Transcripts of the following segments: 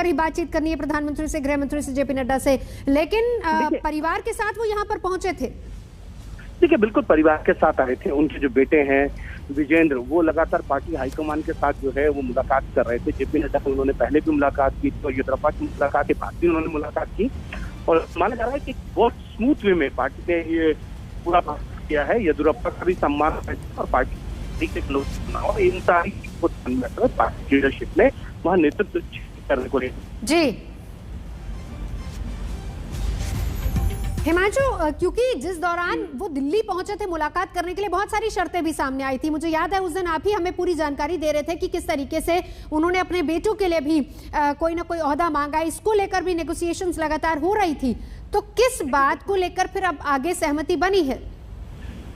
ही बातचीत करनी है प्रधानमंत्री से, गृह मंत्री से, जेपी नड्डा से, लेकिन परिवार के साथ वो यहाँ पर पहुंचे थे। देखिए, बिल्कुल परिवार के साथ आए थे। उनके जो बेटे हैं विजेंद्र, वो लगातार पार्टी हाईकमान के साथ जो है वो मुलाकात कर रहे थे। जेपी नड्डा से उन्होंने पहले भी मुलाकात की थी और येदियुरप्पा की मुलाकात के बाद भी उन्होंने मुलाकात की और माना जा रहा है कि बहुत स्मूथ वे में पार्टी ने ये पूरा किया है। येदियुरप्पा का भी सम्मान और पार्टी के चुनाव इन सारी पार्टी लीडरशिप ने वहाँ नेतृत्व करने को जी हिमांशु, क्योंकि जिस दौरान वो दिल्ली पहुंचे थे मुलाकात करने के लिए, बहुत सारी शर्तें भी सामने आई थी। मुझे याद है उस दिन आप ही हमें पूरी जानकारी दे रहे थे कि किस तरीके से उन्होंने अपने बेटों के लिए भी कोई ना कोई ओहदा मांगा। इसको लेकर भी नेगोशिएशंस लगातार हो रही थी, तो किस बात को लेकर फिर अब आगे सहमति बनी है?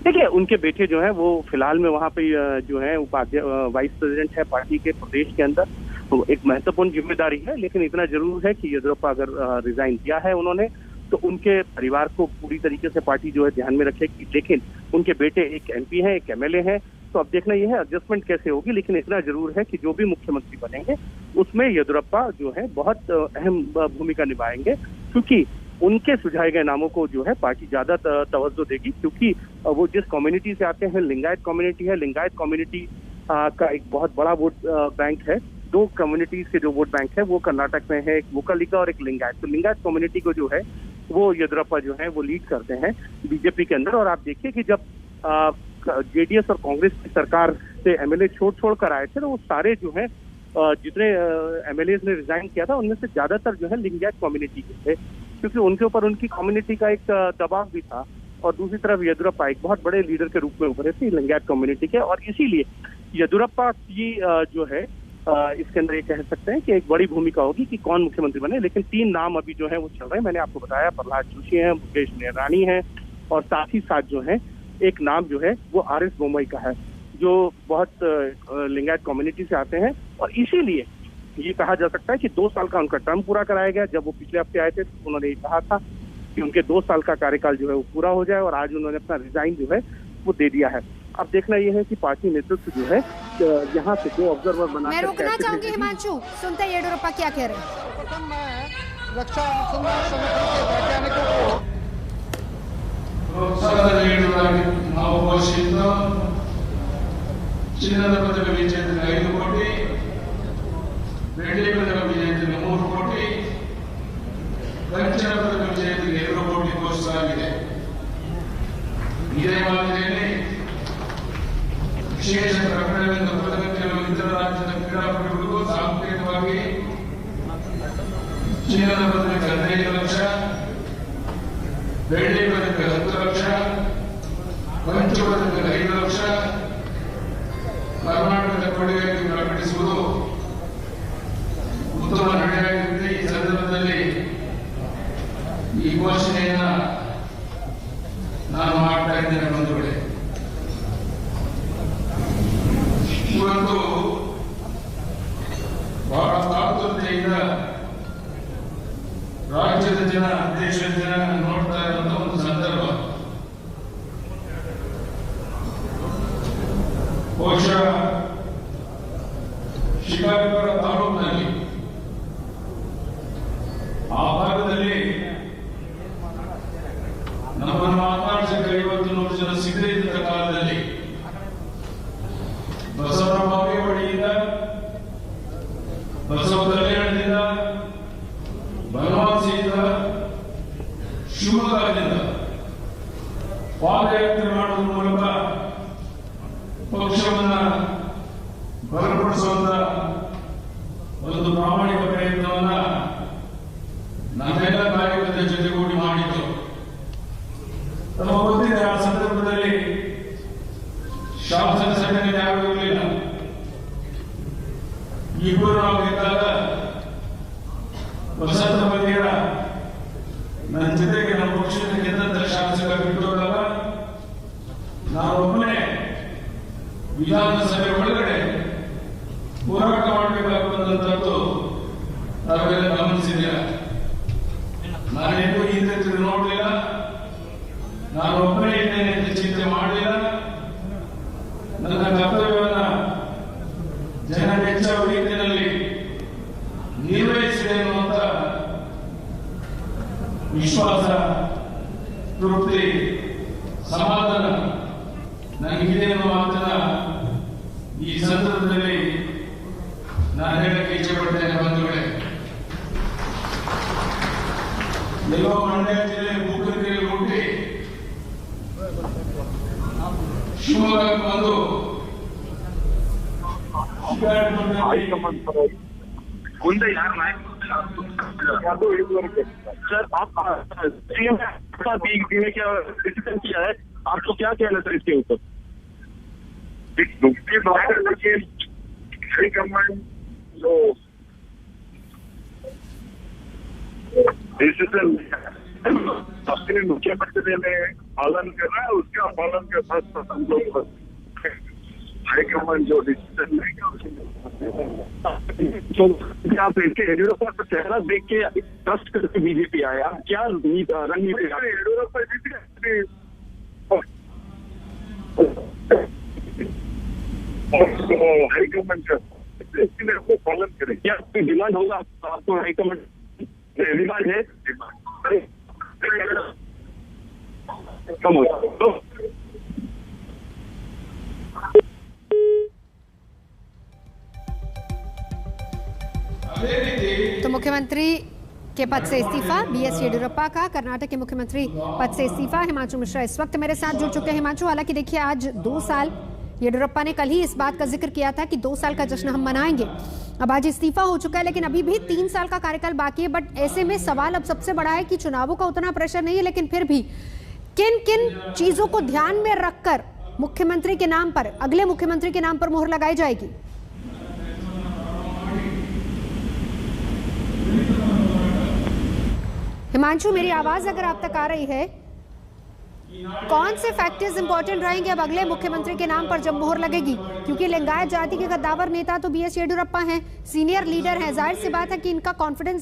देखिए, उनके बेटे जो है वो फिलहाल में वहाँ पे जो है वाइस प्रेसिडेंट है पार्टी के प्रदेश के अंदर। तो एक महत्वपूर्ण जिम्मेदारी है, लेकिन इतना जरूर है कि येदियुरप्पा अगर रिजाइन किया है उन्होंने, तो उनके परिवार को पूरी तरीके से पार्टी जो है ध्यान में रखेगी। लेकिन उनके बेटे एक एमपी हैं, एक एमएलए हैं, तो अब देखना यह है एडजस्टमेंट कैसे होगी। लेकिन इतना जरूर है कि जो भी मुख्यमंत्री बनेंगे उसमें येदियुरप्पा जो है बहुत अहम भूमिका निभाएंगे, क्योंकि उनके सुझाए गए नामों को जो है पार्टी ज्यादा तवज्जो देगी। क्योंकि वो जिस कम्युनिटी से आते हैं, लिंगायत कम्युनिटी है। लिंगायत कम्युनिटी का एक बहुत बड़ा वोट बैंक है। दो कम्युनिटीज के जो वोट बैंक है वो कर्नाटक में है, एक वोकलिका और एक लिंगायत। तो लिंगायत कम्युनिटी को जो है वो येदियुरप्पा जो है वो लीड करते हैं बीजेपी के अंदर। और आप देखिए कि जब जेडीएस और कांग्रेस की सरकार से एमएलए छोड़ कर आए थे, तो वो सारे जो है जितने एमएलए ने रिजाइन किया था उनमें से ज्यादातर जो है लिंगायत कम्युनिटी के थे, क्योंकि उनके ऊपर उनकी कम्युनिटी का एक दबाव भी था। और दूसरी तरफ येदियुरप्पा एक बहुत बड़े लीडर के रूप में उभरे थे लिंगायत कम्युनिटी के, और इसीलिए येदियुरप्पा की जो है इसके अंदर ये कह सकते हैं कि एक बड़ी भूमिका होगी कि कौन मुख्यमंत्री बने। लेकिन 3 नाम अभी जो है वो चल रहे हैं। मैंने आपको बताया प्रहलाद जोशी हैं, मुकेश निरानी हैं, और साथ ही साथ जो है एक नाम जो है वो आर एस बोमई का है, जो बहुत लिंगायत कम्युनिटी से आते हैं। और इसीलिए ये कहा जा सकता है कि 2 साल का उनका टर्म पूरा कराया गया। जब वो पिछले हफ्ते आए थे तो उन्होंने ये कहा था कि उनके 2 साल का कार्यकाल जो है वो पूरा हो जाए, और आज उन्होंने अपना रिजाइन जो है वो दे दिया है। अब देखना यह है कि पार्टी नेतृत्व जो है यहाँ से जो ऑब्जर्वर बना, मैं रोकना चाहूंगी हिमांशु, सुनते येदियुरप्पा क्या कह रहे हैं। सर्वप्रथम मैं रक्षा अनुसंधान संगठन के वैज्ञानिकों को ಪ್ರೋತ್ಸಾಹ ನೀಡುವುದಾಗಿ ನಾವು ಘೋಷಿಸಿದ್ದು ಚಿನ್ನದ ಪದಕ ವಿಜೇತರಿಗೆ 5 ಕೋಟಿ, ಬೆಳ್ಳಿ ಪದಕ ವಿಜೇತರಿಗೆ 3 ಕೋಟಿ, ಕಂಚಿನ ಪದಕ ವಿಜೇತರಿಗೆ 2 ಕೋಟಿ ಘೋಷಿಸಲಾಗಿದೆ। ಇದೇ ಮಾದರಿಯಲ್ಲಿ ವಿಶೇಷ ಪ್ರಕರಣಗಳಿಂದ ಪದಕ ಗೆಲ್ಲುವ ಇತರ ರಾಜ್ಯದ ಕ್ರೀಡಾಪಟುಗಳಿಗೂ ಸಾಂಕೇತಿಕವಾಗಿ ಚಿನ್ನದ ಪದಕ 15 ಲಕ್ಷ, ಬೆಳ್ಳಿ ಪದಕ 10 ಲಕ್ಷ, ಕಂಚು ಪದಕ 5 ಲಕ್ಷ ಕರ್ನಾಟಕದ ಕೊಡುಗೆಯಾಗಿ ಪ್ರಕಟಿಸುವುದು ಉತ್ತಮ ನಡೆಯಾಗಿರುತ್ತೆ। ಈ ಸಂದರ್ಭದಲ್ಲಿ ಈ ಘೋಷಣೆಯನ್ನ ನಾನು ಮಾಡ್ತಾ ಇದ್ದೇನೆ ಬಂಧುಗಳೇ। ಇವತ್ತು ಬಹಳ ಆತುರತೆಯಿಂದ ರಾಜ್ಯದ ಜನ, ದೇಶದ ಜನ ನೋಡ್ತಾ ಇರುವಂತಹ ಒಂದು ಸಂದರ್ಭ। ಬಹುಶಃ ಶಿಕಾರಿಪುರ ತಾಲೂಕಿನಲ್ಲಿ ಆ ಭಾಗದಲ್ಲಿ ನಮ್ಮನ್ನು ಮಾತನಾಡಿಸಕ್ಕೆ 50-100 ಜನ ಸಿಗದೇ ಇದ್ದ ಕಾಲದಲ್ಲಿ ಬಸವನ ಬಾಗೇವಾಡಿಯಿಂದ, ಬಸವ ಕಲ್ಯಾಣದಿಂದ, ಬನವಾಸಿಯಿಂದ, ಶಿವಮೊಗ್ಗದಿಂದ ಪಾದಯಾತ್ರೆ ಮಾಡುವ ಮೂಲಕ ಪಕ್ಷವನ್ನ ಬಲಪಡಿಸುವಂತ ಒಂದು ಪ್ರಾಮಾಣಿಕ ಪ್ರಯತ್ನವನ್ನ ನಮ್ಮೆಲ್ಲ ನಾಯಕರ ಜೊತೆಗೂಡಿ ಮಾಡಿದ್ದು ನಮಗೆ ಗೊತ್ತಿದೆ। ಆ ಸಂದರ್ಭದಲ್ಲಿ ಶಾಸನ ಸಭೆಯಲ್ಲಿ ಯಾರೂ ಇರಲಿಲ್ಲ। ಇಬ್ಬರು ನಾವು ಇದ್ದಾಗ ವಸಂತ ಬದಿಯರ ನನ್ನ ಜೊತೆಗೆ ನಮ್ಮ ಪಕ್ಷದ ಗೆದ್ದಂತ ಶಾಸಕ ಬಿಟ್ಟೋದಾಗ ನಾನೊಬ್ಬನೇ ವಿಧಾನಸಭೆ ಒಳಗಡೆ ಹೋರಾಟ ಮಾಡಬೇಕಾಗುವಂತದ್ದು ನಾವೆಲ್ಲ ಗಮನಿಸಿದ್ದೀರ। ನಾನೇನು ಹಿಂದೆ ತಿರುಗಿ ನೋಡಲಿಲ್ಲ, ನಾನೊಬ್ಬನೇ ಇದ್ದೇನೆ ಅಂತ ಚಿಂತೆ ಮಾಡಲಿಲ್ಲ। ನನ್ನ ಕರ್ತವ್ಯವನ್ನ ಜನ ಮೆಚ್ಚುವ ರೀತಿಯಲ್ಲಿ ನಿರ್ವಹಿಸಿದೆ ವಿಶ್ವಾಸ ತೃಪ್ತಿ ಸಮಾಧಾನ ನನಗಿದೆ ಅನ್ನೋ ಮಾತನ್ನ ಈ ಸಂದರ್ಭದಲ್ಲಿ ನಾನು ಹೇಳಕ್ಕೆ ಇಚ್ಛೆಪಡ್ತೇನೆ. ಬಂಧುಗಳೇ, ಎಲ್ಲೋ ಮಂಡ್ಯ ಜಿಲ್ಲೆ ಬೂಕನಕೆರೆಯಲ್ಲಿ ಹುಟ್ಟಿ ಶಿವಮೊಗ್ಗಕ್ಕೆ ಬಂದು ಮುಂದೆ ಯಾರು ನಾಯಕ सर आप सीएम ने क्या डिसीजन किया है, आपको क्या कहना सर इसके ऊपर? डिसीजन अपने मुख्यमंत्री ने पालन कर रहा है, उसका पालन के साथ हम लोग हाईकमान जो डिसीजन लेगा आप इसके येडियुरप्पा का चेहरा देख के ट्रस्ट करके बीजेपी आए, आप क्या रणनीति? येडियुरप्पा हाईकमान का इसको पालन करें, क्या कोई डिमांड होगा आपको? हाईकमान डिमांड है, कम होगा तो मुख्यमंत्री के पद से इस्तीफा, बीएस येडियुरप्पा का कर्नाटक के मुख्यमंत्री पद से इस्तीफा। हिमांशु मिश्रा इस वक्त मेरे साथ जुड़ चुके हैं। हिमांशु, हालांकि देखिए आज 2 साल, येडियुरप्पा ने कल ही इस बात का जिक्र किया था कि 2 साल का जश्न हम मनाएंगे। अब आज इस्तीफा हो चुका है, लेकिन अभी भी 3 साल का कार्यकाल बाकी है। बट ऐसे में सवाल अब सबसे बड़ा है कि चुनावों का उतना प्रेशर नहीं है, लेकिन फिर भी किन किन चीजों को ध्यान में रखकर मुख्यमंत्री के नाम पर, अगले मुख्यमंत्री के नाम पर मोहर लगाई जाएगी? हिमांशु, मेरी आवाज अगर आप तक आ रही है, कौन से फैक्टर्स इंपॉर्टेंट रहेंगे अब अगले मुख्यमंत्री के नाम पर जब मोहर लगेगी? क्योंकि लिंगायत जाति के कद्दावर नेता तो बीएस येडियुरप्पा हैं, सीनियर लीडर हैं, जाहिर सी बात है कि इनका कॉन्फिडेंस